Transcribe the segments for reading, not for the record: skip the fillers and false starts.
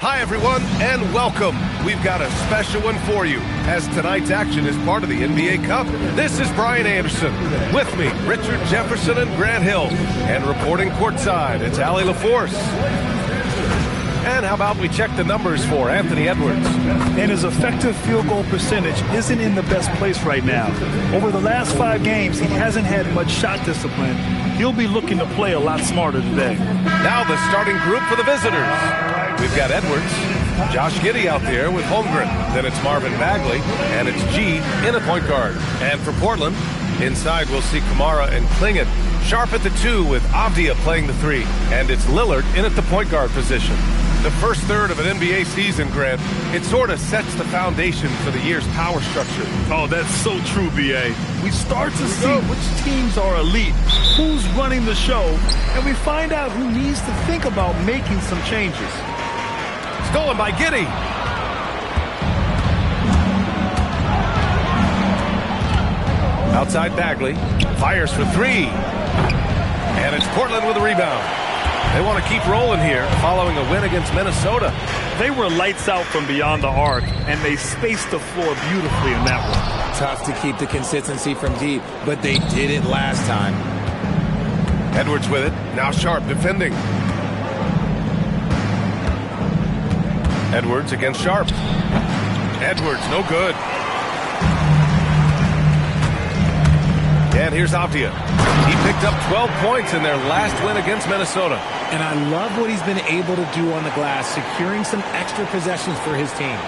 Hi, everyone, and welcome. We've got a special one for you, as tonight's action is part of the NBA Cup. This is Brian Anderson. With me, Richard Jefferson and Grant Hill. And reporting courtside, it's Allie LaForce. And how about we check the numbers for Anthony Edwards? And his effective field goal percentage isn't in the best place right now. Over the last 5 games, he hasn't had much shot discipline. He'll be looking to play a lot smarter today. Now the starting group for the visitors. We've got Edwards, Josh Giddey out there with Holmgren. Then it's Marvin Bagley, and it's G in a point guard. And for Portland, inside we'll see Kamara and Klingit. Sharp at the 2 with Avdia playing the 3. And it's Lillard in at the point guard position. The first third of an NBA season, Grant, it sort of sets the foundation for the year's power structure. Oh, that's so true, B.A. We start to see which teams are elite, who's running the show, and we find out who needs to think about making some changes. Stolen by Giddey. Outside Bagley. Fires for 3. And it's Portland with a rebound. They want to keep rolling here following a win against Minnesota. They were lights out from beyond the arc, and they spaced the floor beautifully in that one. Tough to keep the consistency from deep, but they did it last time. Edwards with it. Now Sharp defending. Edwards against Sharp. Edwards, no good. And here's Avdia. He picked up 12 points in their last win against Minnesota. And I love what he's been able to do on the glass, securing some extra possessions for his team.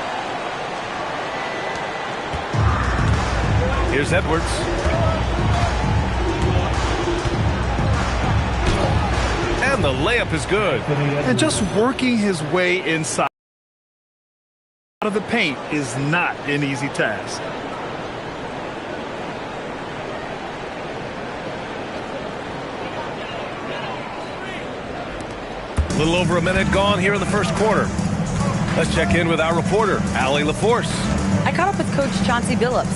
Here's Edwards. And the layup is good. And just working his way inside of the paint is not an easy task. A little over a minute gone here in the first quarter. Let's check in with our reporter, Allie LaForce. I caught up with Coach Chauncey Billups.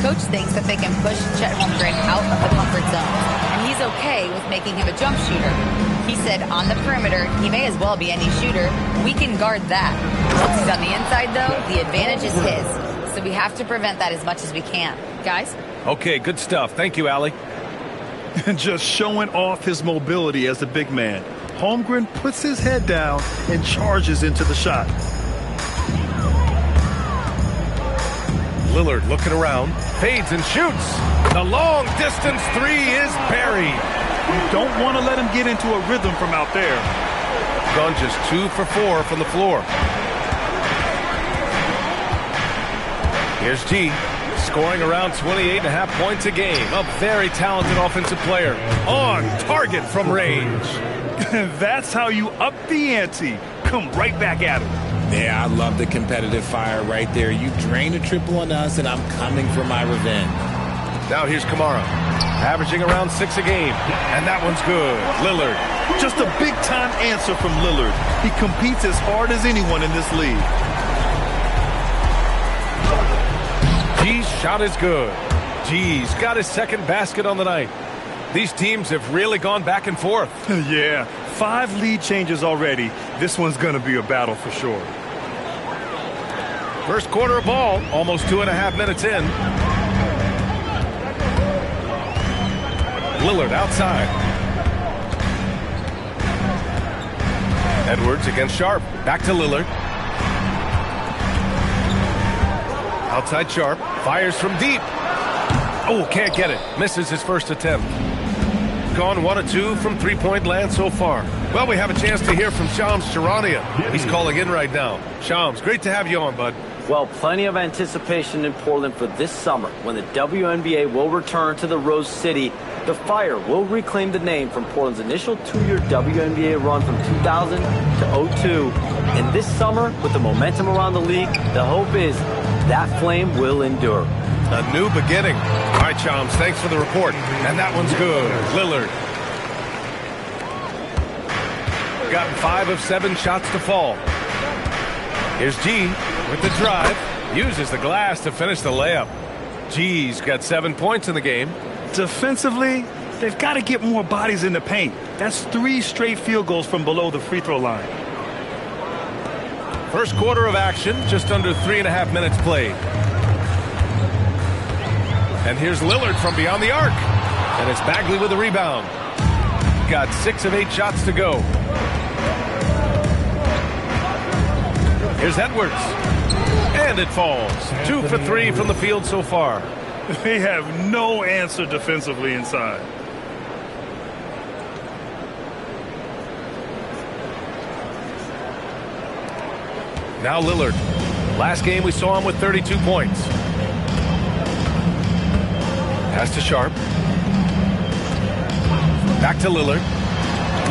Coach thinks that they can push Chet Holmgren out of the comfort zone, and he's okay with making him a jump shooter. He said on the perimeter, he may as well be any shooter. We can guard that. Once he's on the inside, though, the advantage is his. So we have to prevent that as much as we can. Guys? Okay, good stuff. Thank you, Allie. Just showing off his mobility as a big man. Holmgren puts his head down and charges into the shot. Lillard looking around, fades and shoots. The long distance 3 is buried. You don't want to let him get into a rhythm from out there. Gone just 2 for 4 from the floor. Here's G, scoring around 28.5 points a game. A very talented offensive player. On target from range. That's how you up the ante. Come right back at him. Yeah, I love the competitive fire right there. You drain a triple on us, and I'm coming for my revenge. Now here's Kamara, averaging around 6 a game. And that one's good. Lillard. Just a big-time answer from Lillard. He competes as hard as anyone in this league. G's shot is good. G's got his second basket on the night. These teams have really gone back and forth. Yeah, 5 lead changes already. This one's going to be a battle for sure. First quarter of ball, almost 2.5 minutes in. Lillard outside. Edwards against Sharp. Back to Lillard. Outside Sharp. Fires from deep. Oh, can't get it. Misses his first attempt. Gone 1 of 2 from three-point land so far. Well, we have a chance to hear from Shams Charania. He's calling in right now. Shams, great to have you on, bud. Well, plenty of anticipation in Portland for this summer when the WNBA will return to the Rose City. The Fire will reclaim the name from Portland's initial 2-year WNBA run from 2000 to 02. And this summer, with the momentum around the league, the hope is that flame will endure. A new beginning. All right, Shams, thanks for the report. And that one's good. Lillard. Gotten 5 of 7 shots to fall. Here's G with the drive. Uses the glass to finish the layup. G's got 7 points in the game. Defensively, they've got to get more bodies in the paint. That's 3 straight field goals from below the free throw line. First quarter of action, just under 3.5 minutes played. And here's Lillard from beyond the arc. And it's Bagley with the rebound. Got 6 of 8 shots to go. Here's Edwards. And it falls. 2 for 3 from the field so far. They have no answer defensively inside. Now Lillard. Last game we saw him with 32 points. Pass to Sharp. Back to Lillard.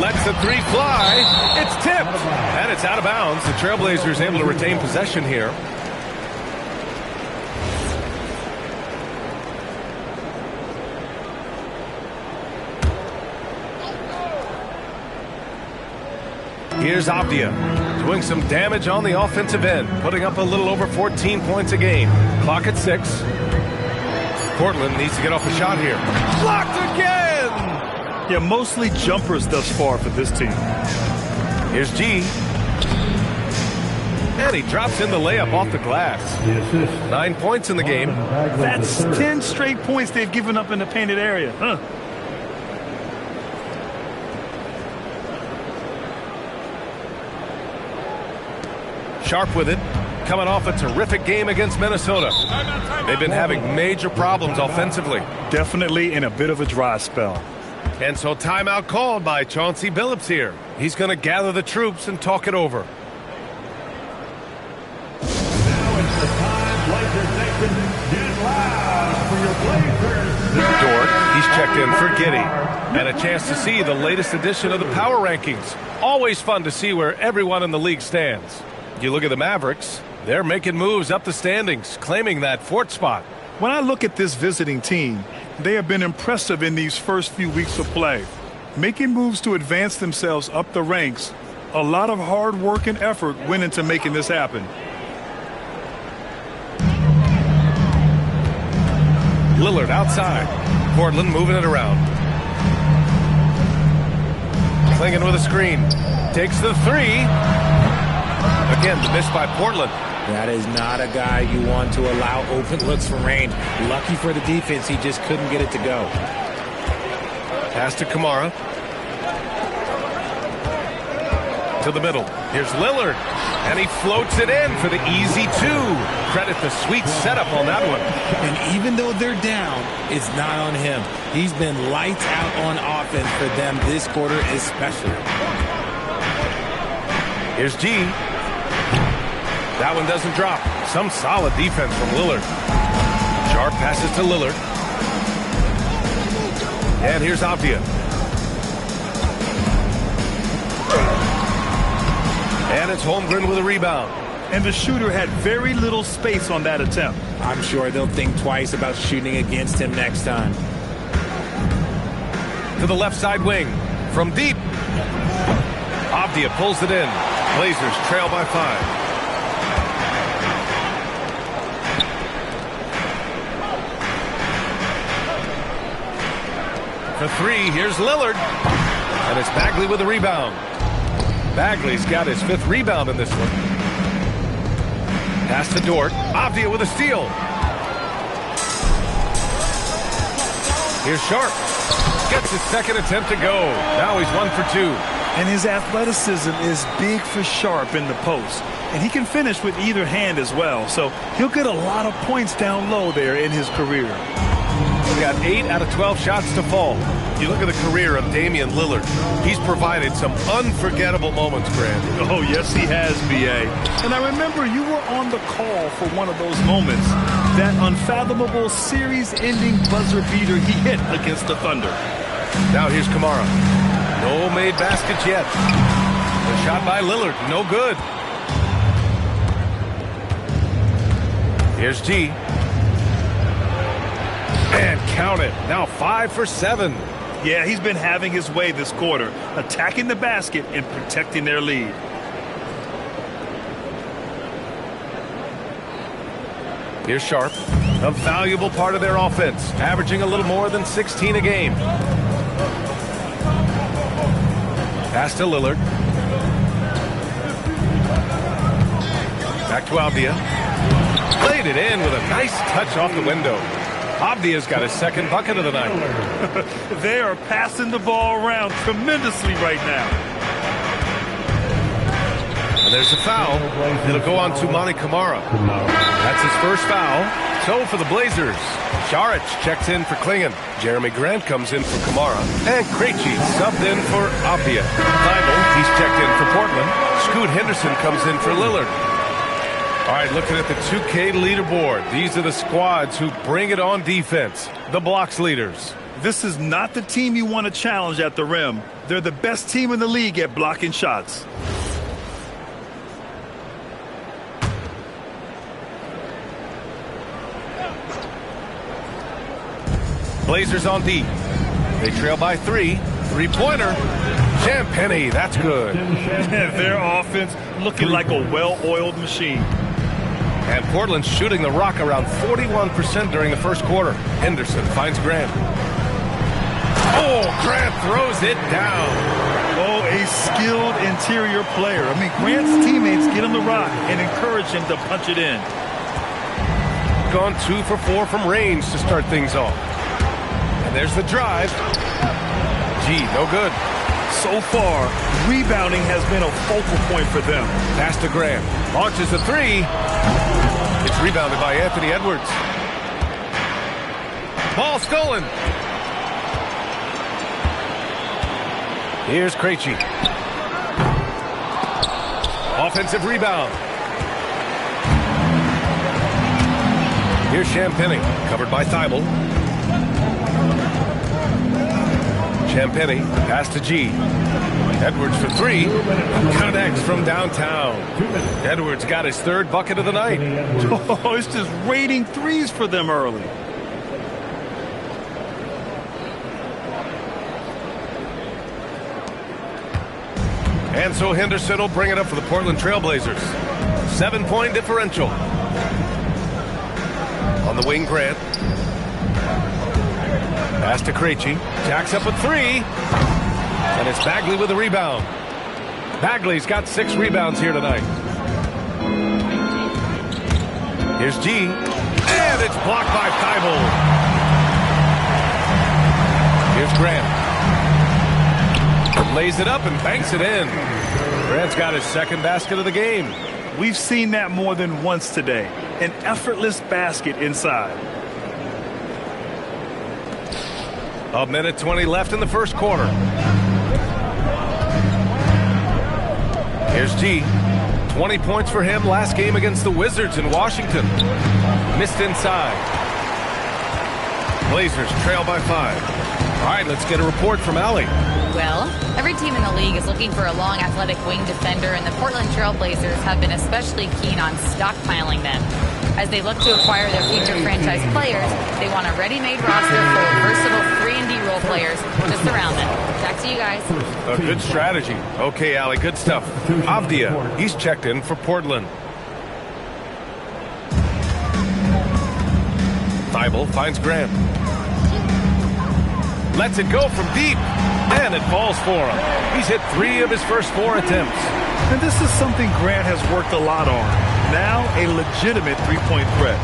Lets the 3 fly. It's tipped. And it's out of bounds. The Trailblazers able to retain possession here. Here's Avdia, doing some damage on the offensive end, putting up a little over 14 points a game. Clock at 6. Portland needs to get off a shot here. Blocked again! Yeah, mostly jumpers thus far for this team. Here's G. And he drops in the layup off the glass. 9 points in the game. That's 10 straight points they've given up in the painted area. Huh? Sharp with it, coming off a terrific game against Minnesota. They've been having major problems offensively. Definitely in a bit of a dry spell. And so timeout called by Chauncey Billups here. He's going to gather the troops and talk it over. Now it's the time Blazers Nation get loud for your Blazers. Dort, he's checked in for Giddey. And a chance to see the latest edition of the power rankings. Always fun to see where everyone in the league stands. You look at the Mavericks, they're making moves up the standings, claiming that 4th spot. When I look at this visiting team, they have been impressive in these first few weeks of play. Making moves to advance themselves up the ranks. A lot of hard work and effort went into making this happen. Lillard outside. Portland moving it around. Clinging with a screen. Takes the 3. Again, the miss by Portland. That is not a guy you want to allow open looks from range. Lucky for the defense, he just couldn't get it to go. Pass to Kamara. To the middle. Here's Lillard. And he floats it in for the easy 2. Credit the sweet setup on that one. And even though they're down, it's not on him. He's been lights out on offense for them this quarter especially. Here's G. That one doesn't drop. Some solid defense from Lillard. Sharp passes to Lillard. And here's Avdia. And it's Holmgren with a rebound. And the shooter had very little space on that attempt. I'm sure they'll think twice about shooting against him next time. To the left side wing. From deep. Avdia pulls it in. Blazers trail by 5. For 3, here's Lillard. And it's Bagley with the rebound. Bagley's got his 5th rebound in this one. Pass to Dort. Avdia with a steal. Here's Sharp. Gets his 2nd attempt to go. Now he's 1 for 2. And his athleticism is big for Sharp in the post. And he can finish with either hand as well. So he'll get a lot of points down low there in his career. He's got 8 out of 12 shots to fall. You look at the career of Damian Lillard. He's provided some unforgettable moments, Grant. Oh, yes, he has, B.A. And I remember you were on the call for one of those moments. That unfathomable series-ending buzzer beater he hit against the Thunder. Now here's Kamara. No made baskets yet. The shot by Lillard, no good. Here's G. And count it. Now 5 for 7. Yeah, he's been having his way this quarter, attacking the basket and protecting their lead. Here's Sharp, a valuable part of their offense, averaging a little more than 16 a game. Pass to Lillard. Back to Avdia. Played it in with a nice touch off the window. Avdia's got his second bucket of the night. They are passing the ball around tremendously right now. And there's a foul. It'll go on to Monty Kamara. That's his first foul. So for the Blazers, Šarić checks in for Klingon. Jeremy Grant comes in for Kamara. And Krejci subbed in for Avdia. Thibault, he's checked in for Portland. Scoot Henderson comes in for Lillard. All right, looking at the 2K leaderboard. These are the squads who bring it on defense. The blocks leaders. This is not the team you want to challenge at the rim. They're the best team in the league at blocking shots. Blazers on D. They trail by 3. Three-pointer. Champagnie, that's good. Their offense looking like a well-oiled machine. And Portland's shooting the rock around 41% during the first quarter. Henderson finds Grant. Oh, Grant throws it down. Oh, a skilled interior player. I mean, Grant's teammates get him the rock and encourage him to punch it in. Gone 2 for 4 from range to start things off. And there's the drive. Gee, no good. So far, rebounding has been a focal point for them. Pass to Grant. Launches the 3. It's rebounded by Anthony Edwards. Ball stolen. Here's Krejci. Offensive rebound. Here's Champagnie, covered by Thibault. Champagnie, pass to G. Edwards for 3. Connects from downtown. Edwards got his third bucket of the night. Oh, it's just raining threes for them early. And so Henderson will bring it up for the Portland Trailblazers. 7-point differential. On the wing, Grant. Pass to Krejci. Jacks up with 3. And it's Bagley with the rebound. Bagley's got 6 rebounds here tonight. Here's G. And it's blocked by Thibault. Here's Grant. Lays it up and banks it in. Grant's got his second basket of the game. We've seen that more than once today. An effortless basket inside. A minute 20 left in the first quarter. Here's G. 20 points for him last game against the Wizards in Washington. Missed inside. Blazers trail by 5. All right, let's get a report from Allie. Well, every team in the league is looking for a long athletic wing defender, and the Portland Trailblazers have been especially keen on stockpiling them. As they look to acquire their future franchise players, they want a ready-made roster full of versatile 3-and-D role players to surround them. Back to you guys. A good strategy. Okay, Allie, good stuff. Avdia, he's checked in for Portland. Thibault finds Grant. Lets it go from deep. And it falls for him. He's hit 3 of his first 4 attempts. And this is something Grant has worked a lot on. Now a legitimate three-point threat.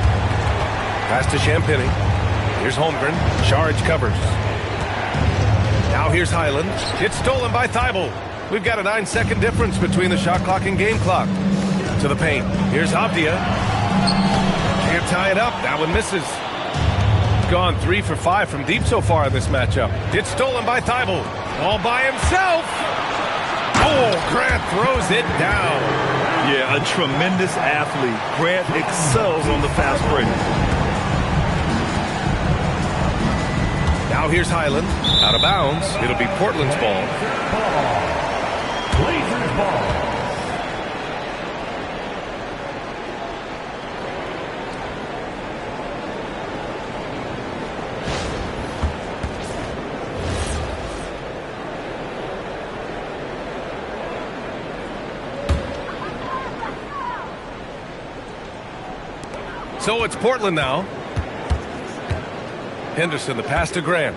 Pass to Champagnie. Here's Holmgren. Šarić covers. Now here's Highland. It's stolen by Thibault. We've got a 9-second difference between the shot clock and game clock. To the paint. Here's Avdia. Can't tie it up. That one misses. Gone 3 for 5 from deep so far in this matchup. It's stolen by Thibault. All by himself. Oh, Grant throws it down. Yeah, a tremendous athlete. Grant excels on the fast break. Now here's Highland. Out of bounds. It'll be Portland's ball. Blazers ball. So it's Portland now. Henderson, the pass to Grant.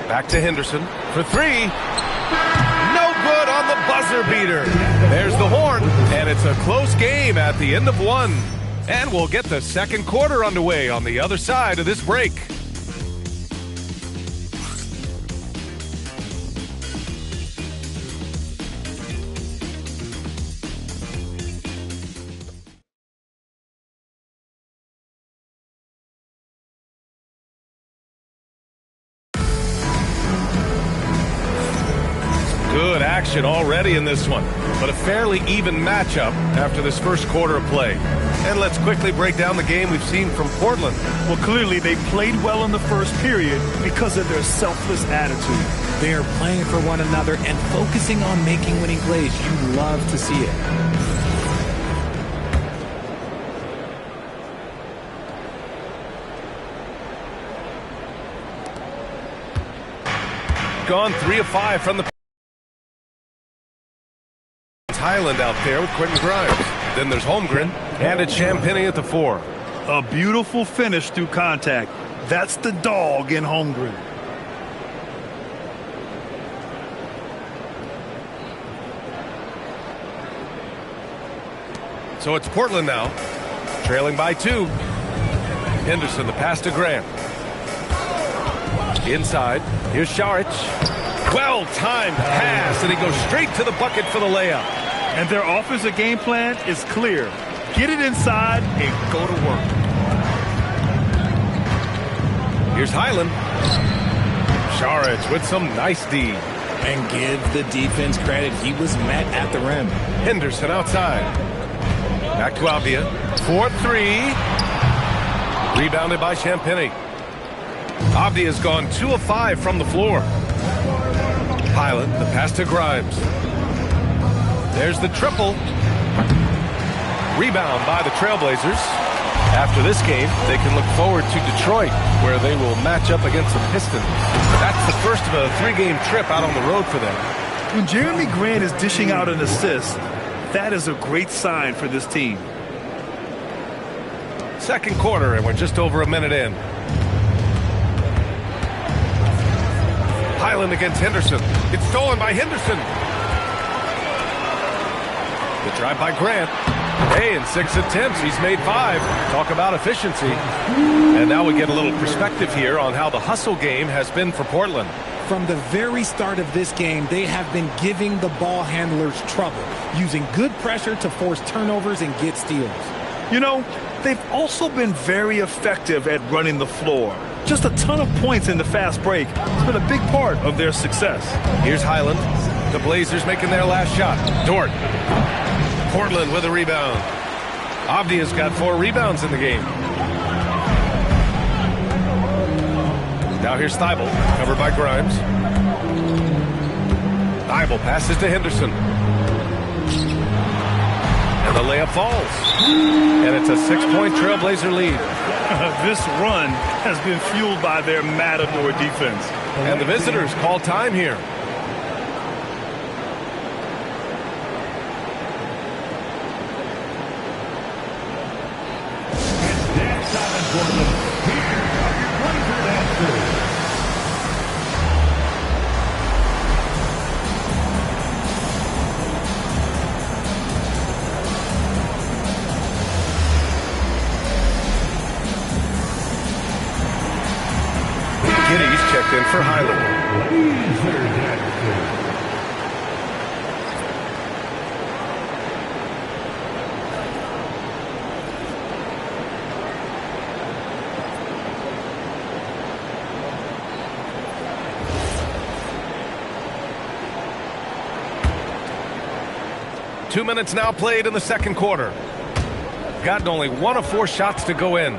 Back to Henderson for 3. No good on the the buzzer beater. There's the horn, and it's a close game at the end of one. And we'll get the second quarter underway on the other side of this break. Good action already in this one, but a fairly even matchup after this first quarter of play. And let's quickly break down the game we've seen from Portland. Well, clearly they played well in the first period because of their selfless attitude. They are playing for one another and focusing on making winning plays. You love to see it. Gone 3 of 5 from the Highland out there with Quentin Grimes. Then there's Holmgren, and it's Champagnie at the 4. A beautiful finish through contact. That's the dog in Holmgren. So it's Portland now, trailing by 2. Henderson, the pass to Grant. Inside, here's Šarić. Well-timed pass, and he goes straight to the bucket for the layup. And their offensive game plan is clear. Get it inside and go to work. Here's Highland. Šarić with some nice D. And give the defense credit. He was met at the rim. Henderson outside. Back to Avdia. 4-3. Rebounded by Champagnie. Avdia's gone 2 of 5 from the floor. Highland, the pass to Grimes. There's the triple. Rebound by the Trailblazers. After this game, they can look forward to Detroit, where they will match up against the Pistons. That's the first of a 3-game trip out on the road for them. When Jeremy Grant is dishing out an assist, that is a great sign for this team. Second quarter, and we're just over a minute in. Highland against Henderson. It's stolen by Henderson. The drive by Grant. Hey, in 6 attempts, he's made 5. Talk about efficiency. And now we get a little perspective here on how the hustle game has been for Portland. From the very start of this game, they have been giving the ball handlers trouble, using good pressure to force turnovers and get steals. You know, they've also been very effective at running the floor. Just a ton of points in the fast break. It's been a big part of their success. Here's Highland. The Blazers making their last shot. Dort. Portland with a rebound. Avdia's got 4 rebounds in the game. Now here's Thibault, covered by Grimes. Thibault passes to Henderson. And the layup falls. And it's a 6-point Trailblazer lead. This run has been fueled by their Matador defense. And the visitors call time here. Giddy's checked in for Highland. 2 minutes now played in the second quarter. Gotten only 1 of 4 shots to go in.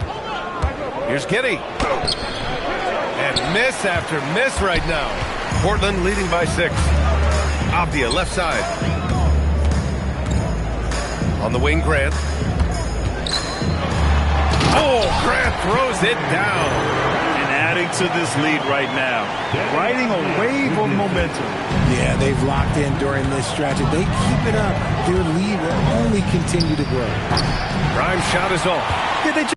Here's Giddy. And miss after miss right now. Portland leading by 6. Avdia left side. On the wing, Grant. Oh, Grant throws it down. And adding to this lead right now. Riding a wave of momentum. Yeah, they've locked in during this stretch. If they keep it up, their lead will only continue to grow. Grimes' shot is off. Yeah, they